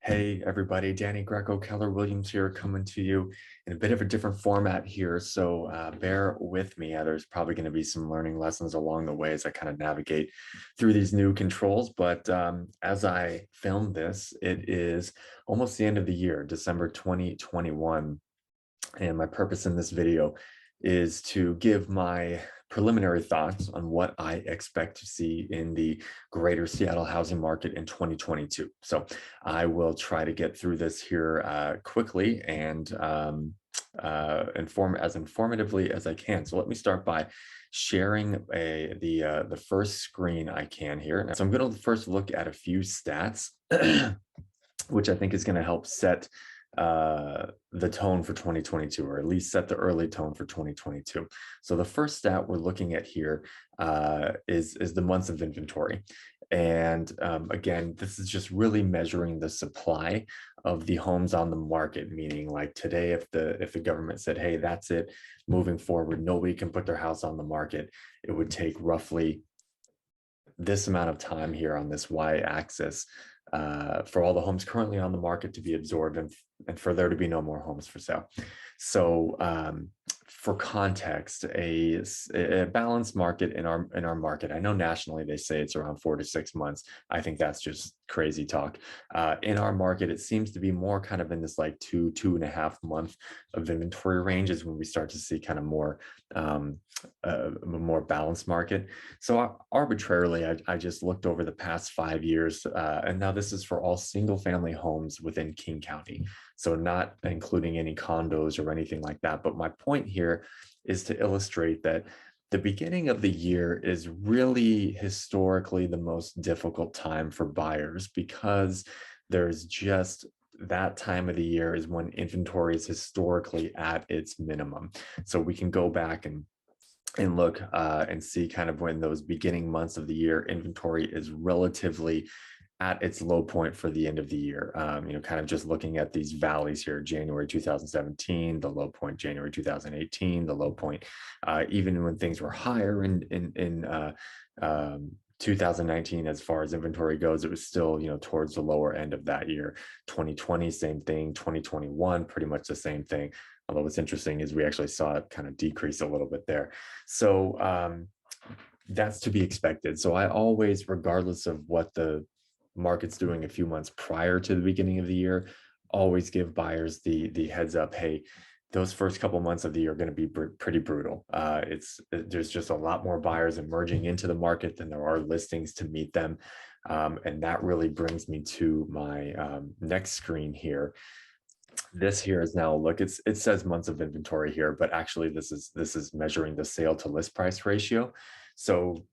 Hey everybody, Danny Greco, Keller Williams here, coming to you in a bit of a different format here. So bear with me. There's probably going to be some learning lessons along the way as I kind of navigate through these new controls. But as I film this, it is almost the end of the year, December 2021. And my purpose in this video is to give my preliminary thoughts on what I expect to see in the greater Seattle housing market in 2022. So I will try to get through this here quickly and inform as informatively as I can. So let me start by sharing the first screen I can here. So I'm going to first look at a few stats, which I think is going to help set the tone for 2022, or at least set the early tone for 2022. So the first stat we're looking at here is the months of inventory. And again, this is just really measuring the supply of the homes on the market, meaning like today, if the government said, hey, that's it, moving forward, nobody can put their house on the market, it would take roughly this amount of time here on this y-axis for all the homes currently on the market to be absorbed and for there to be no more homes for sale. So for context, a balanced market in our market, I know nationally they say it's around 4 to 6 months. I think that's just crazy talk. In our market, it seems to be more kind of in this like 2.5 month of inventory range is when we start to see kind of more a more balanced market. So arbitrarily, I just looked over the past 5 years, and now this is for all single family homes within King County. So not including any condos or anything like that. But my point here is to illustrate that the beginning of the year is really historically the most difficult time for buyers because there's just that time of the year is when inventory is historically at its minimum. So we can go back and look and see kind of when those beginning months of the year inventory is relatively at its low point for the end of the year. Kind of just looking at these valleys here, January 2017, the low point, January 2018, the low point, even when things were higher in 2019, as far as inventory goes, it was still, towards the lower end of that year. 2020, same thing. 2021, pretty much the same thing. Although what's interesting is we actually saw it kind of decrease a little bit there. So that's to be expected. So I always, regardless of what the market's doing a few months prior to the beginning of the year, always give buyers the heads up, hey, those first couple months of the year are going to be pretty brutal. There's just a lot more buyers emerging into the market than there are listings to meet them. And that really brings me to my next screen here. This here is now, look, it says months of inventory here, but actually this is measuring the sale to list price ratio. So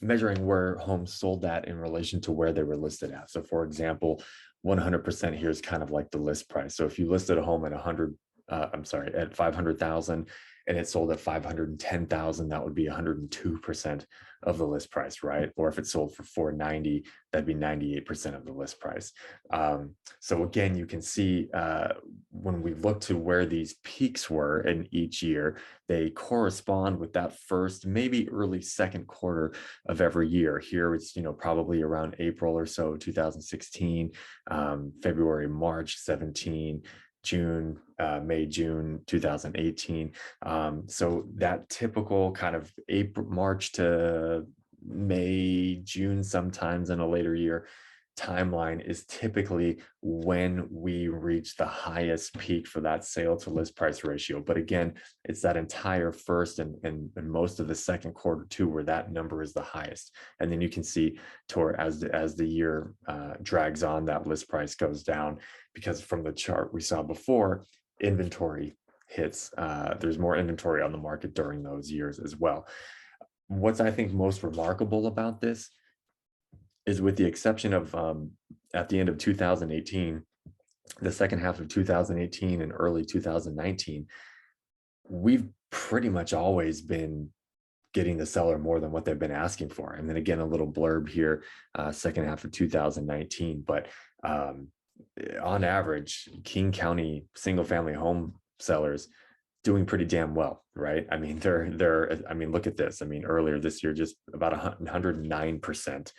measuring where homes sold at in relation to where they were listed at. So for example, 100% here is kind of like the list price. So if you listed a home at at 500,000 and it sold at 510,000, that would be 102% of the list price, right? Or if it sold for 490, that'd be 98% of the list price. So again, you can see when we look to where these peaks were in each year, they correspond with that first, maybe early second quarter of every year. Here it's, probably around April or so, 2016, February, March 17, June, May, June 2018. So that typical kind of April, March to May, June, sometimes in a later year timeline is typically when we reach the highest peak for that sale to list price ratio. But again, it's that entire first and most of the second quarter too, where that number is the highest. And then you can see as the year drags on, that list price goes down because from the chart we saw before, inventory hits. There's more inventory on the market during those years as well. What's I think most remarkable about this is, with the exception of at the end of 2018, the second half of 2018 and early 2019, we've pretty much always been getting the seller more than what they've been asking for. And then again, a little blurb here, second half of 2019. But on average, King County single family home sellers doing pretty damn well, right? I mean, I mean, look at this. I mean, earlier this year, just about 109%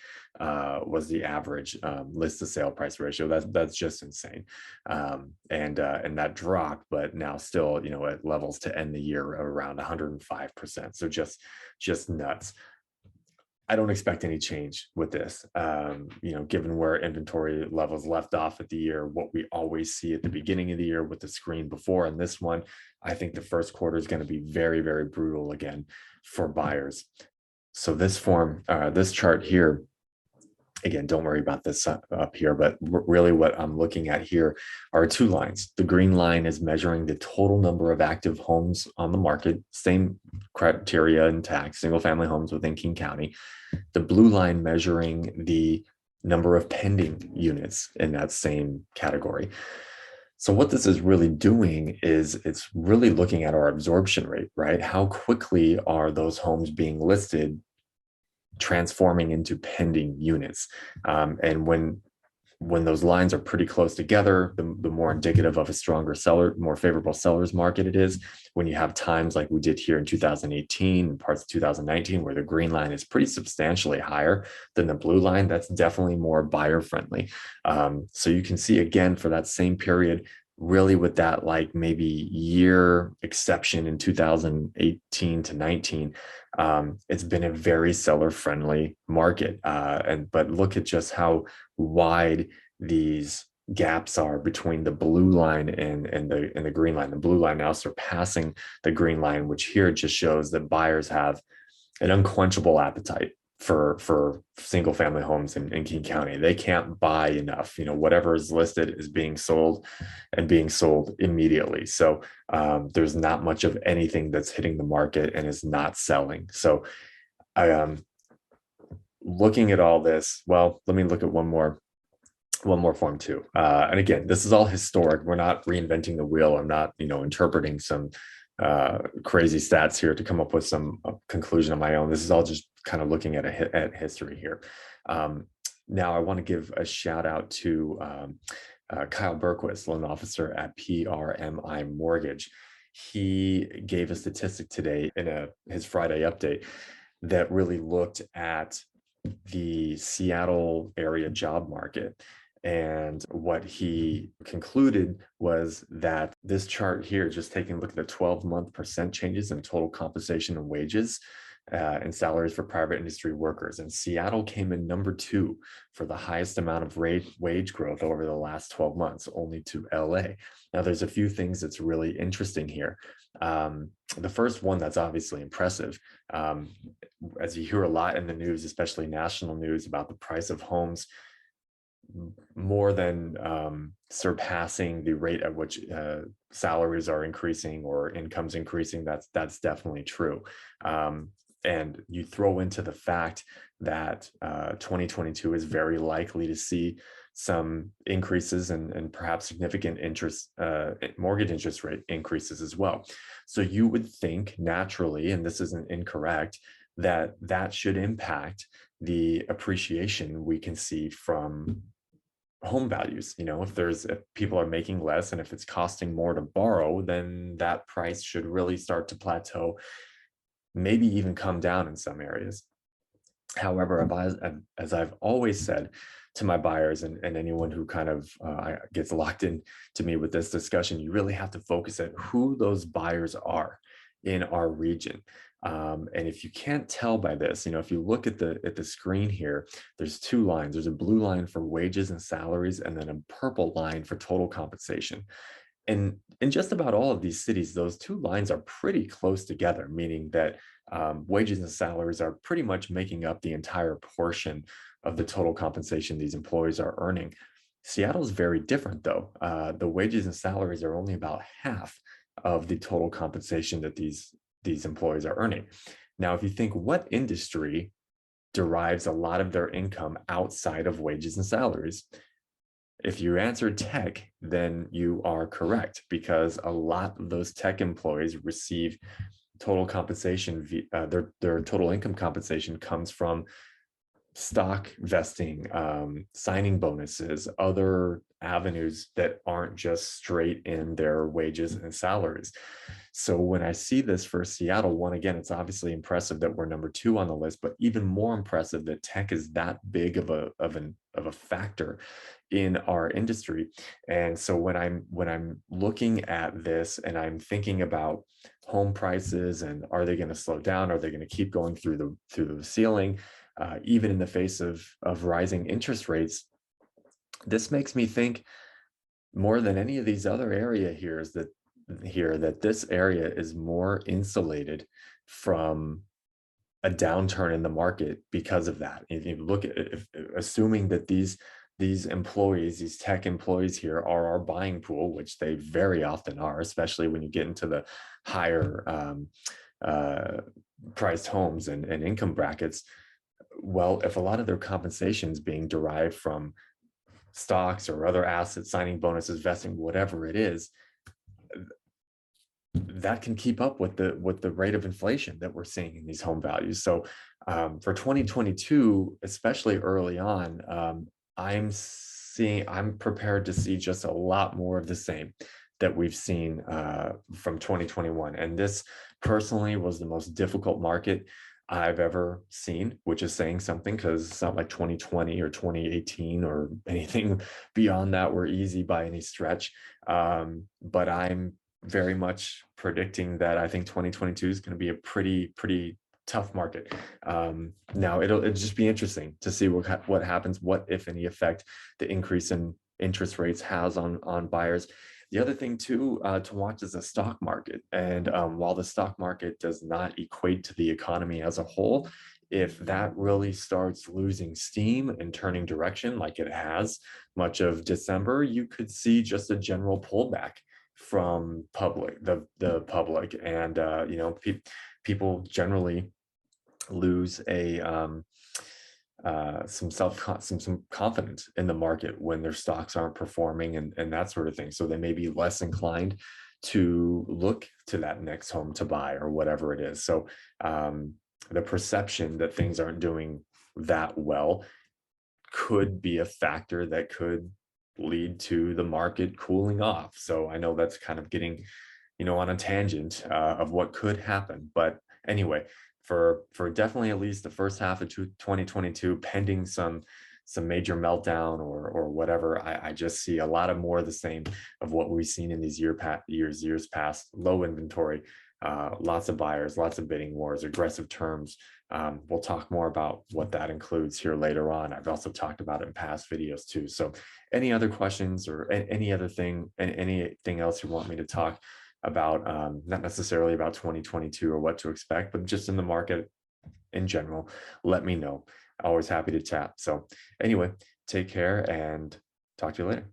was the average list to sale price ratio. That's just insane. And that dropped, but now still, at levels to end the year around 105%. So just nuts. I don't expect any change with this. Given where inventory levels left off at the year, what we always see at the beginning of the year with the screen before and this one, I think the first quarter is going to be very, very brutal again for buyers. So this chart here, again, don't worry about this up here, but really what I'm looking at here are two lines. The green line is measuring the total number of active homes on the market, same criteria intact, single family homes within King County. The blue line measuring the number of pending units in that same category. So what this is really doing is it's really looking at our absorption rate, right? How quickly are those homes being listed transforming into pending units? And when those lines are pretty close together, the more indicative of a stronger seller, more favorable seller's market it is. When you have times like we did here in 2018 and parts of 2019, where the green line is pretty substantially higher than the blue line, that's definitely more buyer friendly. So you can see again for that same period, really with that like maybe year exception in 2018 to 19, it's been a very seller friendly market. But look at just how wide these gaps are between the blue line and the green line. The blue line now surpassing the green line, which here just shows that buyers have an unquenchable appetite for single family homes in King County. They can't buy enough. Whatever is listed is being sold and being sold immediately. So there's not much of anything that's hitting the market and is not selling. So looking at all this, well, let me look at one more form too. And again, this is all historic. We're not reinventing the wheel. I'm not, interpreting some crazy stats here to come up with some conclusion of my own. This is all just kind of looking at history here. Now I want to give a shout out to Kyle Berquist, loan officer at PRMI Mortgage. He gave a statistic today in his Friday update that really looked at the Seattle area job market. And what he concluded was that this chart here, just taking a look at the 12-month percent changes in total compensation and wages and salaries for private industry workers. And Seattle came in number 2 for the highest amount of wage growth over the last 12 months, only to LA. Now, there's a few things that's really interesting here. The first one that's obviously impressive, as you hear a lot in the news, especially national news, about the price of homes more than surpassing the rate at which salaries are increasing or incomes increasing. That's definitely true. And you throw into the fact that 2022 is very likely to see some increases and perhaps significant mortgage interest rate increases as well. So you would think naturally, and this isn't incorrect, that should impact the appreciation we can see from home values. If people are making less and if it's costing more to borrow, then that price should really start to plateau, maybe even come down in some areas. However, as I've always said to my buyers and anyone who kind of gets locked in to me with this discussion, you really have to focus at who those buyers are in our region. And if you can't tell by this, if you look at the screen here, there's 2 lines. There's a blue line for wages and salaries, and then a purple line for total compensation. And in just about all of these cities, those 2 lines are pretty close together, meaning that wages and salaries are pretty much making up the entire portion of the total compensation these employees are earning. Seattle is very different, though. The wages and salaries are only about half of the total compensation that these employees are earning. Now, if you think, what industry derives a lot of their income outside of wages and salaries? If you answer tech, then you are correct, because a lot of those tech employees receive total compensation. Their total income compensation comes from stock vesting, signing bonuses, other avenues that aren't just straight in their wages and salaries. So when I see this for Seattle, one, again, it's obviously impressive that we're number 2 on the list, but even more impressive that tech is that big of a factor in our industry. And so when I'm looking at this and I'm thinking about home prices and are they going to slow down? Are they going to keep going through the ceiling? Even in the face of rising interest rates, this makes me think more than any of these other area here is that this area is more insulated from a downturn in the market because of that. If you look at, assuming that these employees, these tech employees here are our buying pool, which they very often are, especially when you get into the higher uh, priced homes and income brackets. Well, if a lot of their compensation is being derived from stocks or other assets, signing bonuses, vesting, whatever it is, that can keep up with the rate of inflation that we're seeing in these home values. So for 2022, especially early on, I'm prepared to see just a lot more of the same that we've seen from 2021. And this personally was the most difficult market I've ever seen, which is saying something because it's not like 2020 or 2018 or anything beyond that were easy by any stretch. But I'm very much predicting that I think 2022 is going to be a pretty tough market. Now it'll just be interesting to see what happens, what if any effect the increase in interest rates has on buyers. The other thing too to watch is the stock market. And while the stock market does not equate to the economy as a whole, if that really starts losing steam and turning direction like it has much of December, you could see just a general pullback from the public. And people generally lose some confidence in the market when their stocks aren't performing and that sort of thing. So they may be less inclined to look to that next home to buy or whatever it is. So the perception that things aren't doing that well could be a factor that could lead to the market cooling off. So I know that's kind of getting, on a tangent of what could happen. But anyway, for definitely at least the first half of 2022, pending some major meltdown or whatever, I just see a lot of more of the same of what we've seen in these years past. Low inventory, lots of buyers, lots of bidding wars, aggressive terms. We'll talk more about what that includes here later on. I've also talked about it in past videos too. So any other questions or anything else you want me to talk about, not necessarily about 2022 or what to expect, but just in the market in general, let me know. Always happy to chat. So anyway, take care and talk to you later.